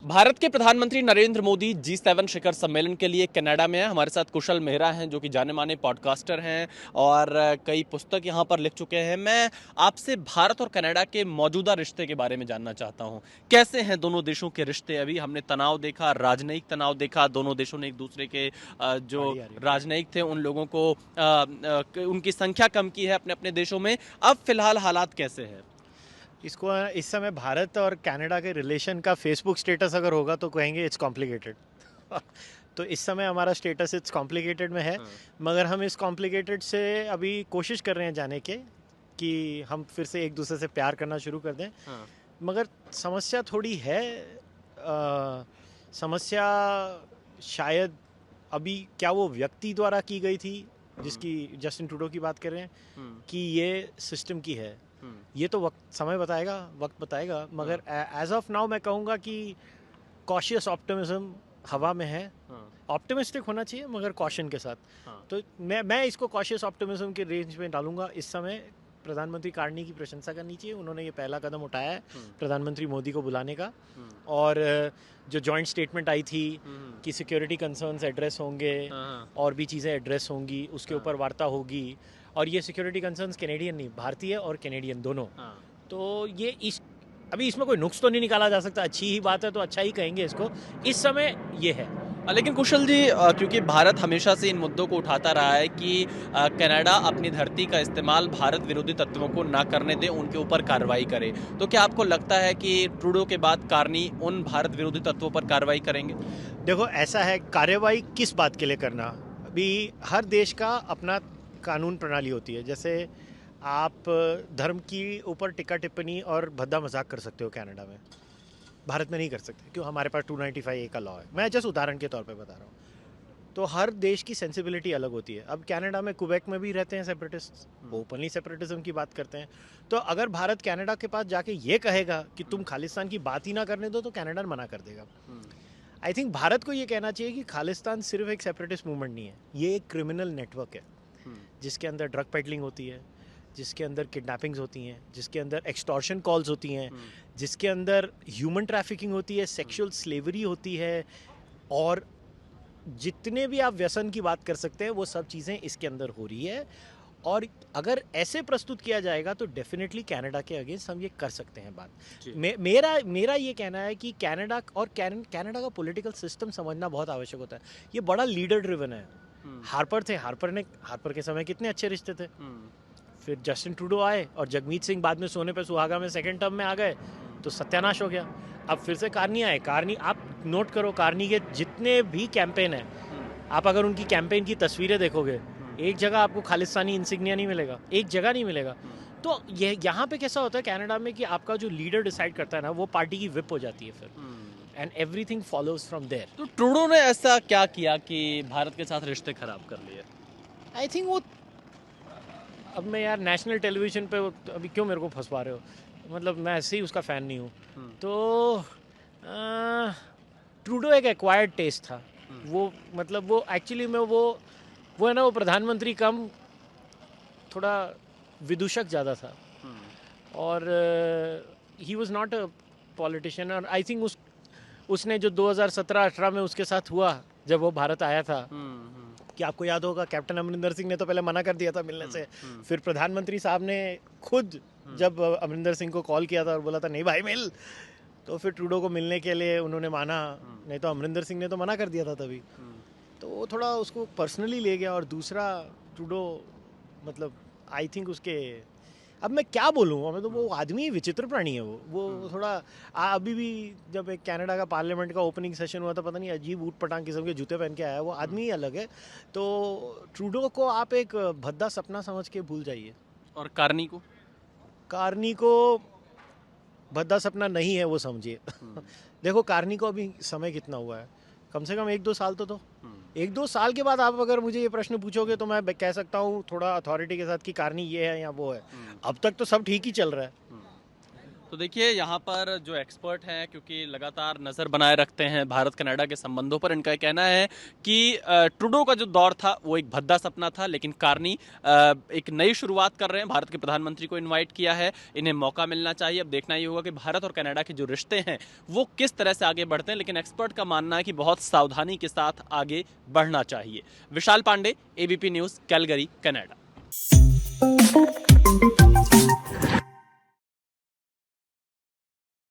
भारत के प्रधानमंत्री नरेंद्र मोदी G7 शिखर सम्मेलन के लिए कनाडा में हैं। हमारे साथ कुशल मेहरा हैं जो कि जाने माने पॉडकास्टर हैं और कई पुस्तक यहाँ पर लिख चुके हैं। मैं आपसे भारत और कनाडा के मौजूदा रिश्ते के बारे में जानना चाहता हूँ। कैसे हैं दोनों देशों के रिश्ते? अभी हमने तनाव देखा, राजनयिक तनाव देखा, दोनों देशों ने एक दूसरे के जो राजनयिक थे उन लोगों को उनकी संख्या कम की है अपने अपने देशों में। अब फिलहाल हालात कैसे हैं? इसको इस समय भारत और कनाडा के रिलेशन का फेसबुक स्टेटस अगर होगा तो कहेंगे इट्स कॉम्प्लिकेटेड। तो इस समय हमारा स्टेटस इट्स कॉम्प्लिकेटेड में है। मगर हम इस कॉम्प्लिकेटेड से अभी कोशिश कर रहे हैं जाने के कि हम फिर से एक दूसरे से प्यार करना शुरू कर दें। मगर समस्या थोड़ी है। समस्या शायद अभी क्या वो व्यक्ति द्वारा की गई थी जिसकी जस्टिन ट्रूडो की बात कर रहे हैं कि ये सिस्टम की है। ये तो वक्त बताएगा। मगर एज ऑफ नाउ मैं कहूँगा कि कॉशियस ऑप्टिमिज्म हवा में है। ऑप्टिमिस्टिक होना चाहिए मगर कॉशन के साथ। तो मैं इसको कॉशियस ऑप्टिमिज्म के रेंज में डालूंगा। इस समय प्रधानमंत्री कार्नी की प्रशंसा करनी चाहिए। उन्होंने ये पहला कदम उठाया है प्रधानमंत्री मोदी को बुलाने का। और जो जॉइंट स्टेटमेंट आई थी कि सिक्योरिटी कंसर्न्स एड्रेस होंगे और भी चीज़ें एड्रेस होंगी, उसके ऊपर वार्ता होगी। और ये सिक्योरिटी कंसर्न्स कैनेडियन नहीं, भारतीय और कैनेडियन दोनों। तो ये अभी इसमें कोई नुक्स तो नहीं निकाला जा सकता। अच्छी ही बात है तो अच्छा ही कहेंगे इसको। इस समय ये है। लेकिन कुशल जी, क्योंकि भारत हमेशा से इन मुद्दों को उठाता रहा है कि कनाडा अपनी धरती का इस्तेमाल भारत विरोधी तत्वों को ना करने दे, उनके ऊपर कार्रवाई करे, तो क्या आपको लगता है कि ट्रूडो के बाद कार्नी उन भारत विरोधी तत्वों पर कार्रवाई करेंगे? देखो, ऐसा है, कार्रवाई किस बात के लिए करना। अभी हर देश का अपना कानून प्रणाली होती है। जैसे आप धर्म की ऊपर टिक्का टिप्पणी और भद्दा मजाक कर सकते हो कनाडा में, भारत में नहीं कर सकते। क्यों? हमारे पास 295A का लॉ है। मैं जस्ट उदाहरण के तौर पे बता रहा हूँ। तो हर देश की सेंसिबिलिटी अलग होती है। अब कनाडा में क्वेबेक में भी रहते हैं सेपरेटिस्ट, ओपनली सेपरेटिज्म की बात करते हैं। तो अगर भारत कनाडा के पास जाके ये कहेगा कि तुम खालिस्तान की बात ही ना करने दो, तो कनाडा मना कर देगा। आई थिंक भारत को ये कहना चाहिए कि खालिस्तान सिर्फ एक सेपरेटिस्ट मूवमेंट नहीं है, ये एक क्रिमिनल नेटवर्क है जिसके अंदर ड्रग पेडलिंग होती है, जिसके अंदर किडनैपिंग्स होती हैं, जिसके अंदर एक्सटॉर्शन कॉल्स होती हैं, जिसके अंदर ह्यूमन ट्रैफिकिंग होती है, सेक्सुअल स्लेवरी होती है, और जितने भी आप व्यसन की बात कर सकते हैं वो सब चीज़ें इसके अंदर हो रही है। और अगर ऐसे प्रस्तुत किया जाएगा तो डेफिनेटली कनाडा के अगेंस्ट हम ये कर सकते हैं बात। मेरा ये कहना है कि कनाडा और कनाडा का पॉलिटिकल सिस्टम समझना बहुत आवश्यक होता है। ये बड़ा लीडर ड्रिवन है। हार्पर थे, हार्पर के समय कितने अच्छे रिश्ते थे। फिर जस्टिन ट्रूडो आए और जगमीत सिंह बाद में सोने पे सुहागा में सेकंड टर्म में आ गए तो सत्यानाश हो गया। अब फिर से कार्नी आए। कार्नी, आप नोट करो, कार्नी के जितने भी कैंपेन है, आप अगर उनकी कैंपेन की तस्वीरें देखोगे, एक जगह आपको खालिस्तानी इंसिग्निया नहीं मिलेगा, एक जगह नहीं मिलेगा। तो ये यहाँ पे कैसा होता है कनाडा में कि आपका जो लीडर डिसाइड करता है ना, वो पार्टी की विप हो जाती है फिर, and everything follows from there. तो ट्रूडो ने ऐसा क्या किया कि भारत के साथ रिश्ते खराब कर लिए? आई थिंक वो, अब मैं यार नेशनल टेलीविजन पे अभी क्यों मेरे को फंसवा रहे हो, मतलब मैं ऐसे ही उसका फ़ैन नहीं हूँ। तो ट्रूडो एक एक्वायर्ड टेस्ट था। वो मतलब वो एक्चुअली में वो है ना, वो प्रधानमंत्री कम थोड़ा विदूषक ज़्यादा था। और he was not a politician. और आई थिंक उसने जो 2017-18 में उसके साथ हुआ जब वो भारत आया था, कि आपको याद होगा कैप्टन अमरिंदर सिंह ने तो पहले मना कर दिया था मिलने से। फिर प्रधानमंत्री साहब ने खुद जब अमरिंदर सिंह को कॉल किया था और बोला था नहीं भाई मिल, तो फिर ट्रूडो को मिलने के लिए उन्होंने माना। नहीं तो अमरिंदर सिंह ने तो मना कर दिया था तभी। तो वो थोड़ा उसको पर्सनली ले गया। और दूसरा, ट्रूडो मतलब आई थिंक उसके, अब मैं क्या बोलूँ, मैं तो वो आदमी विचित्र प्राणी है। वो थोड़ा अभी भी जब एक कनाडा का पार्लियामेंट का ओपनिंग सेशन हुआ था, पता नहीं अजीब ऊट पटांग किस्म के जूते पहन के आया। वो आदमी ही अलग है। तो ट्रूडो को आप एक भद्दा सपना समझ के भूल जाइए। और कार्नी को भद्दा सपना नहीं है वो समझिए। देखो, कार्नी को अभी समय कितना हुआ है, कम से कम 1-2 साल तो दो। 1-2 साल के बाद आप अगर मुझे ये प्रश्न पूछोगे तो मैं कह सकता हूँ थोड़ा अथॉरिटी के साथ कि कार्नी ये है या वो है। अब तक तो सब ठीक ही चल रहा है। तो देखिए यहाँ पर जो एक्सपर्ट हैं, क्योंकि लगातार नज़र बनाए रखते हैं भारत कनाडा के संबंधों पर, इनका कहना है कि ट्रूडो का जो दौर था वो एक भद्दा सपना था, लेकिन कार्नी एक नई शुरुआत कर रहे हैं, भारत के प्रधानमंत्री को इनवाइट किया है, इन्हें मौका मिलना चाहिए। अब देखना ये होगा कि भारत और कनाडा के जो रिश्ते हैं वो किस तरह से आगे बढ़ते हैं, लेकिन एक्सपर्ट का मानना है कि बहुत सावधानी के साथ आगे बढ़ना चाहिए। Vishal Pandey, ABP News, Calgary, Canada.